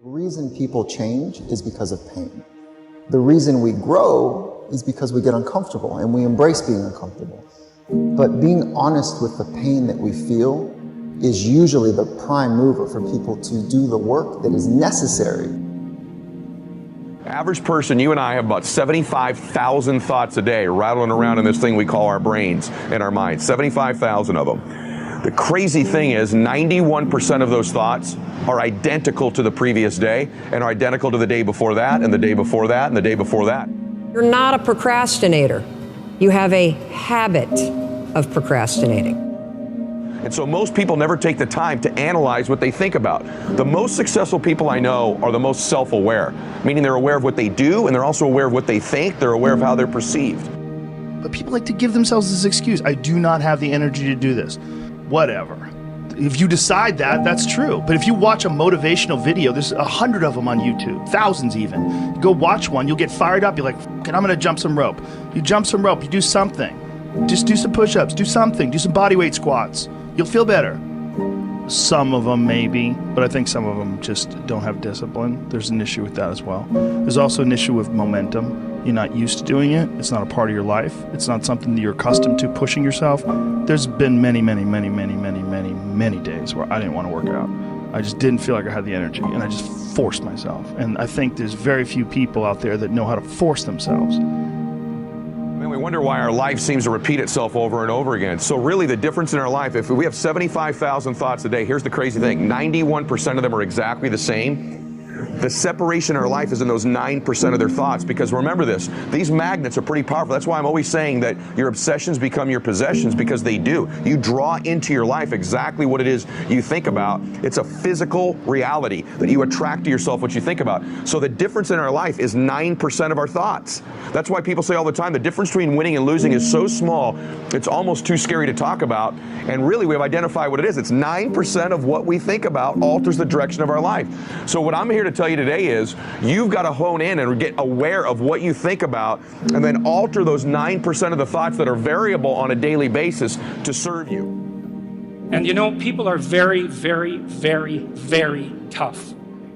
The reason people change is because of pain. The reason we grow is because we get uncomfortable and we embrace being uncomfortable. But being honest with the pain that we feel is usually the prime mover for people to do the work that is necessary. Average person, you and I have about 75,000 thoughts a day rattling around in this thing we call our brains and our minds, 75,000 of them. The crazy thing is 91% of those thoughts are identical to the previous day and are identical to the day before that and the day before that and the day before that. You're not a procrastinator. You have a habit of procrastinating. And so most people never take the time to analyze what they think about. The most successful people I know are the most self-aware, meaning they're aware of what they do and they're also aware of what they think, they're aware of how they're perceived. But people like to give themselves this excuse. I do not have the energy to do this. Whatever. If you decide that, that's true. But if you watch a motivational video, there's 100 of them on YouTube, thousands even. Go watch one, you'll get fired up. You're like, I'm gonna jump some rope. You jump some rope, you do something. Just do some push-ups, do something, do some body weight squats. You'll feel better. Some of them maybe, but I think some of them just don't have discipline. There's an issue with that as well. There's also an issue with momentum. You're not used to doing it. It's not a part of your life. It's not something that you're accustomed to pushing yourself. There's been many days where I didn't want to work out. I just didn't feel like I had the energy and I just forced myself. And I think there's very few people out there that know how to force themselves. And we wonder why our life seems to repeat itself over and over again. So really the difference in our life, if we have 75,000 thoughts a day, here's the crazy thing, 91% of them are exactly the same. The separation in our life is in those 9% of their thoughts, because remember this, these magnets are pretty powerful. That's why I'm always saying that your obsessions become your possessions, because they do. You draw into your life exactly what it is you think about. It's a physical reality that you attract to yourself what you think about. So the difference in our life is 9% of our thoughts. That's why people say all the time, the difference between winning and losing is so small, it's almost too scary to talk about. And really we have identified what it is. It's 9% of what we think about alters the direction of our life. So what I'm here to tell you today is you've got to hone in and get aware of what you think about and then alter those 9% of the thoughts that are variable on a daily basis to serve you. And you know, people are very, very, very, very tough.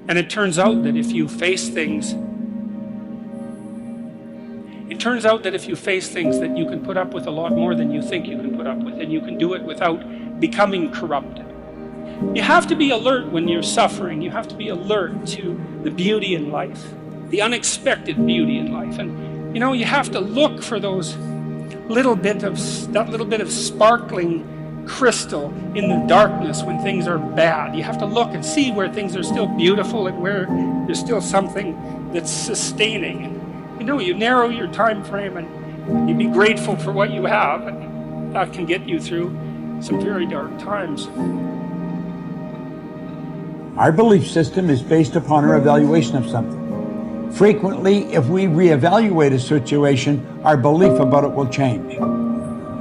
And it turns out that if you face things, that you can put up with a lot more than you think you can put up with, and you can do it without becoming corrupted. You have to be alert when you're suffering. You have to be alert to the beauty in life, the unexpected beauty in life. And you know, you have to look for those that little bit of sparkling crystal in the darkness when things are bad. You have to look and see where things are still beautiful and where there's still something that's sustaining. And you know, you narrow your time frame and you be grateful for what you have, and that can get you through some very dark times. Our belief system is based upon our evaluation of something. Frequently, if we reevaluate a situation, our belief about it will change.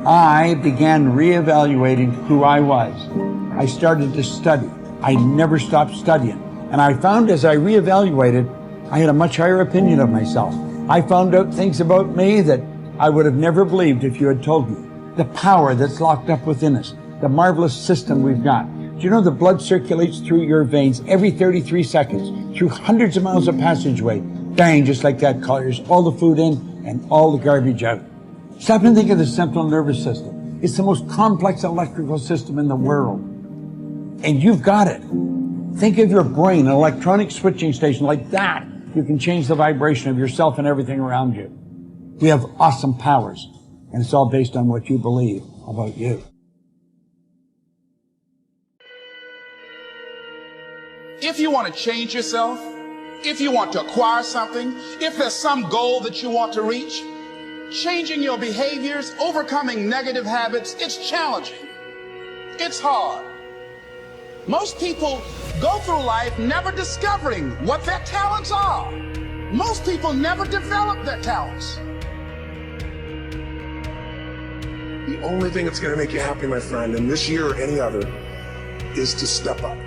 I began reevaluating who I was. I started to study. I never stopped studying. And I found as I reevaluated, I had a much higher opinion of myself. I found out things about me that I would have never believed if you had told me. The power that's locked up within us, the marvelous system we've got. Do you know the blood circulates through your veins every 33 seconds, through hundreds of miles of passageway? Bang, just like that, clears all the food in and all the garbage out. Stop and think of the central nervous system. It's the most complex electrical system in the world. And you've got it. Think of your brain, an electronic switching station like that. You can change the vibration of yourself and everything around you. We have awesome powers, and it's all based on what you believe about you. If you want to change yourself, if you want to acquire something, if there's some goal that you want to reach, changing your behaviors, overcoming negative habits, it's challenging. It's hard. Most people go through life never discovering what their talents are. Most people never develop their talents. The only thing that's going to make you happy, my friend, in this year or any other, is to step up.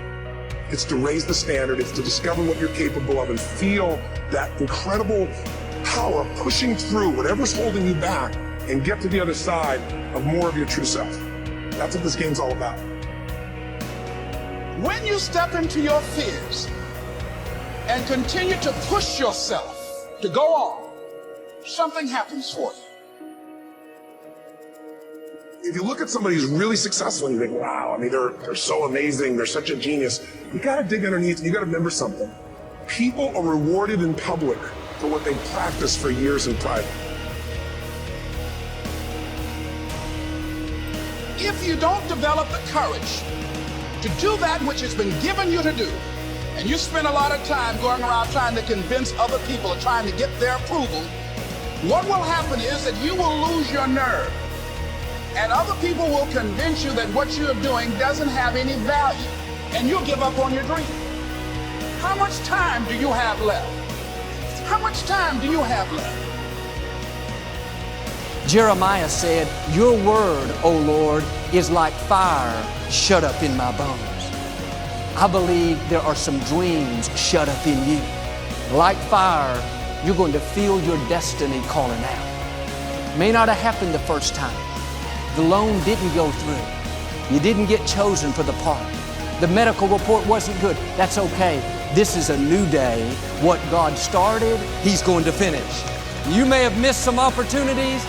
It's to raise the standard. It's to discover what you're capable of and feel that incredible power pushing through whatever's holding you back and get to the other side of more of your true self. That's what this game's all about. When you step into your fears, and continue to push yourself to go on, something happens for you. If you look at somebody who's really successful and you think, wow, I mean, they're so amazing, they're such a genius, you gotta dig underneath and you gotta remember something. People are rewarded in public for what they practice for years in private. If you don't develop the courage to do that which has been given you to do, and you spend a lot of time going around trying to convince other people or trying to get their approval, what will happen is that you will lose your nerve. And other people will convince you that what you're doing doesn't have any value, and you'll give up on your dream. How much time do you have left? How much time do you have left? Jeremiah said, "Your word, O Lord, is like fire shut up in my bones." I believe there are some dreams shut up in you. Like fire, you're going to feel your destiny calling out. May not have happened the first time. The loan didn't go through. You didn't get chosen for the part. The medical report wasn't good. That's okay. This is a new day. What God started, He's going to finish. You may have missed some opportunities,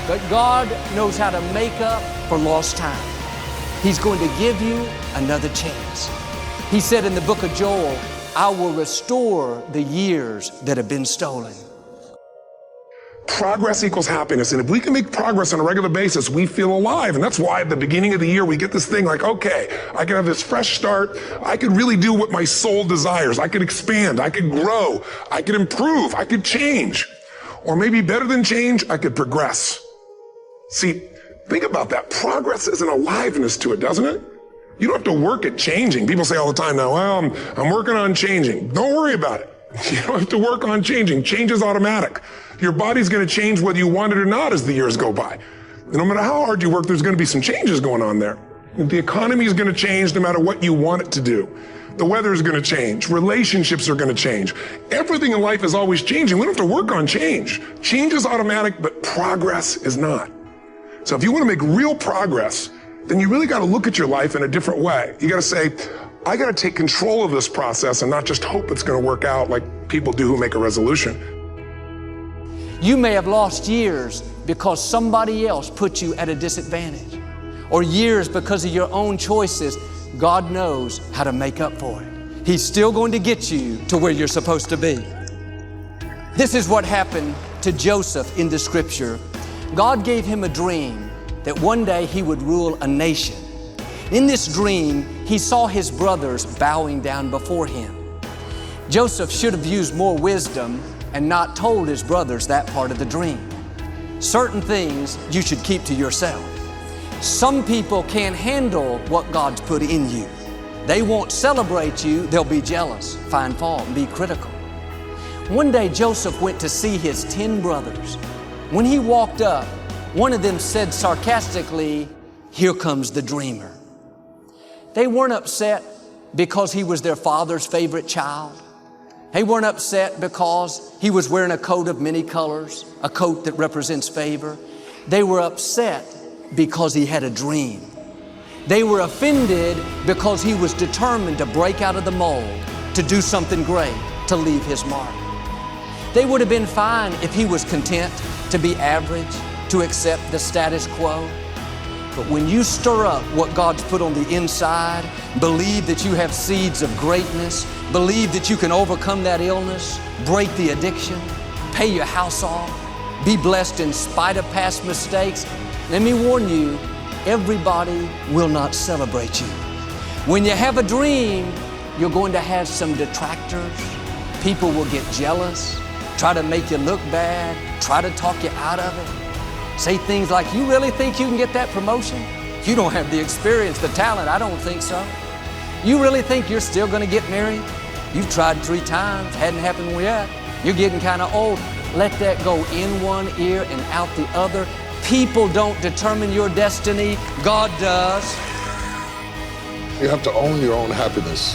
but God knows how to make up for lost time. He's going to give you another chance. He said in the book of Joel, "I will restore the years that have been stolen." Progress equals happiness, and if we can make progress on a regular basis, we feel alive. And that's why at the beginning of the year, we get this thing like, okay, I can have this fresh start. I could really do what my soul desires. I could expand. I could grow. I could improve. I could change. Or maybe better than change, I could progress. See, think about that. Progress is an aliveness to it, doesn't it? You don't have to work at changing. People say all the time now, well, I'm working on changing. Don't worry about it. You don't have to work on changing. Change is automatic. Your body's going to change whether you want it or not as the years go by. And no matter how hard you work, there's going to be some changes going on there. The economy is going to change no matter what you want it to do. The weather is going to change. Relationships are going to change. Everything in life is always changing. We don't have to work on change. Change is automatic, but progress is not. So if you want to make real progress, then you really got to look at your life in a different way. You got to say, I got to take control of this process and not just hope it's going to work out like people do who make a resolution. You may have lost years because somebody else put you at a disadvantage, or years because of your own choices. God knows how to make up for it. He's still going to get you to where you're supposed to be. This is what happened to Joseph in the scripture. God gave him a dream that one day he would rule a nation. In this dream, he saw his brothers bowing down before him. Joseph should have used more wisdom and not told his brothers that part of the dream. Certain things you should keep to yourself. Some people can't handle what God's put in you. They won't celebrate you, they'll be jealous, find fault, and be critical. One day Joseph went to see his 10 brothers. When he walked up, one of them said sarcastically, "Here comes the dreamer." They weren't upset because he was their father's favorite child. They weren't upset because he was wearing a coat of many colors, a coat that represents favor. They were upset because he had a dream. They were offended because he was determined to break out of the mold, to do something great, to leave his mark. They would have been fine if he was content to be average, to accept the status quo. But when you stir up what God's put on the inside, believe that you have seeds of greatness, believe that you can overcome that illness, break the addiction, pay your house off, be blessed in spite of past mistakes, let me warn you, everybody will not celebrate you. When you have a dream, you're going to have some detractors. People will get jealous, try to make you look bad, try to talk you out of it. Say things like, "You really think you can get that promotion? You don't have the experience, the talent. I don't think so. You really think you're still going to get married? You've tried 3 times, hadn't happened yet. You're getting kind of old." Let that go in one ear and out the other. People don't determine your destiny. God does. You have to own your own happiness.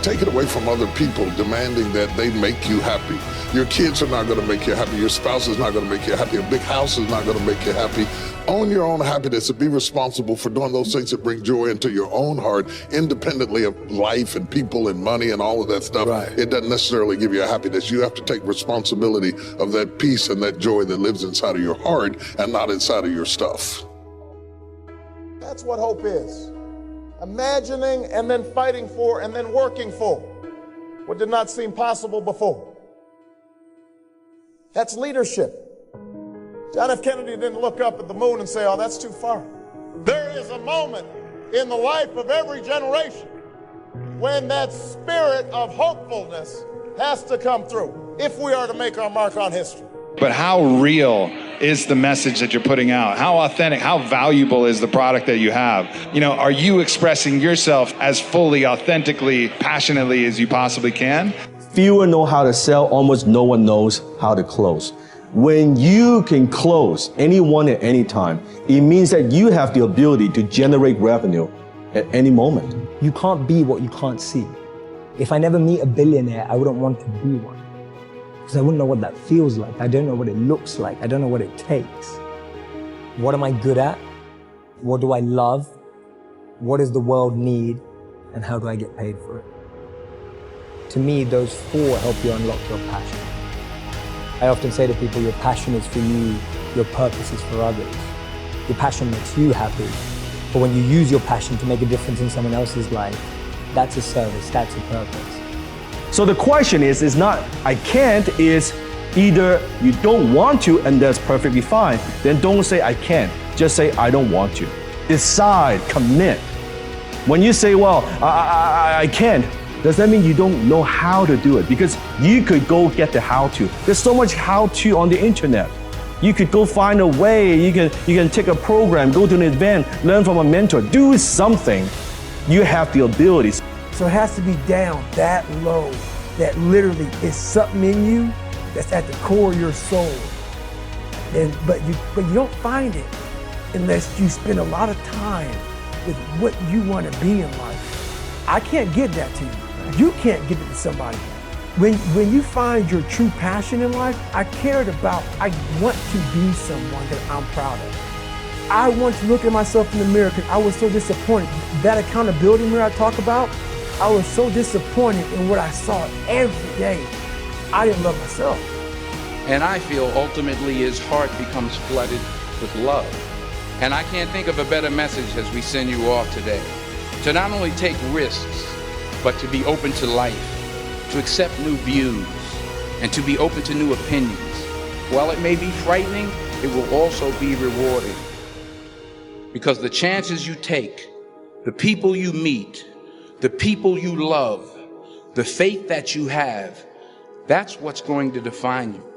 Take it away from other people demanding that they make you happy. Your kids are not going to make you happy. Your spouse is not going to make you happy. A big house is not going to make you happy. Own your own happiness and be responsible for doing those things that bring joy into your own heart, independently of life and people and money and all of that stuff. Right. It doesn't necessarily give you a happiness. You have to take responsibility of that peace and that joy that lives inside of your heart and not inside of your stuff. That's what hope is. Imagining and then fighting for and then working for what did not seem possible before. That's leadership. John F. Kennedy didn't look up at the moon and say, oh, that's too far. There is a moment in the life of every generation when that spirit of hopefulness has to come through if we are to make our mark on history. But how real is the message that you're putting out? How authentic, how valuable is the product that you have? You know, are you expressing yourself as fully, authentically, passionately as you possibly can? Fewer know how to sell, almost no one knows how to close. When you can close anyone at any time, it means that you have the ability to generate revenue at any moment. You can't be what you can't see. If I never meet a billionaire, I wouldn't want to be one. Because I wouldn't know what that feels like. I don't know what it looks like. I don't know what it takes. What am I good at? What do I love? What does the world need? And how do I get paid for it? To me, those four help you unlock your passion. I often say to people, your passion is for you, your purpose is for others. Your passion makes you happy. But when you use your passion to make a difference in someone else's life, that's a service, that's a purpose. So the question is not I can't, is either you don't want to and that's perfectly fine, then don't say I can't, just say I don't want to. Decide, commit. When you say, well, I can't, does that mean you don't know how to do it? Because you could go get the how-to. There's so much how-to on the internet. You could go find a way, you can take a program, go to an event, learn from a mentor, do something. You have the abilities. So it has to be down that low, that literally is something in you that's at the core of your soul. But you don't find it unless you spend a lot of time with what you want to be in life. I can't give that to you. You can't give it to somebody. When you find your true passion in life, I want to be someone that I'm proud of. I want to look at myself in the mirror because I was so disappointed. That accountability mirror I talk about, I was so disappointed in what I saw every day. I didn't love myself. And I feel ultimately his heart becomes flooded with love. And I can't think of a better message as we send you off today. To not only take risks, but to be open to life, to accept new views, and to be open to new opinions. While it may be frightening, it will also be rewarding. Because the chances you take, the people you meet, the people you love, the faith that you have, that's what's going to define you.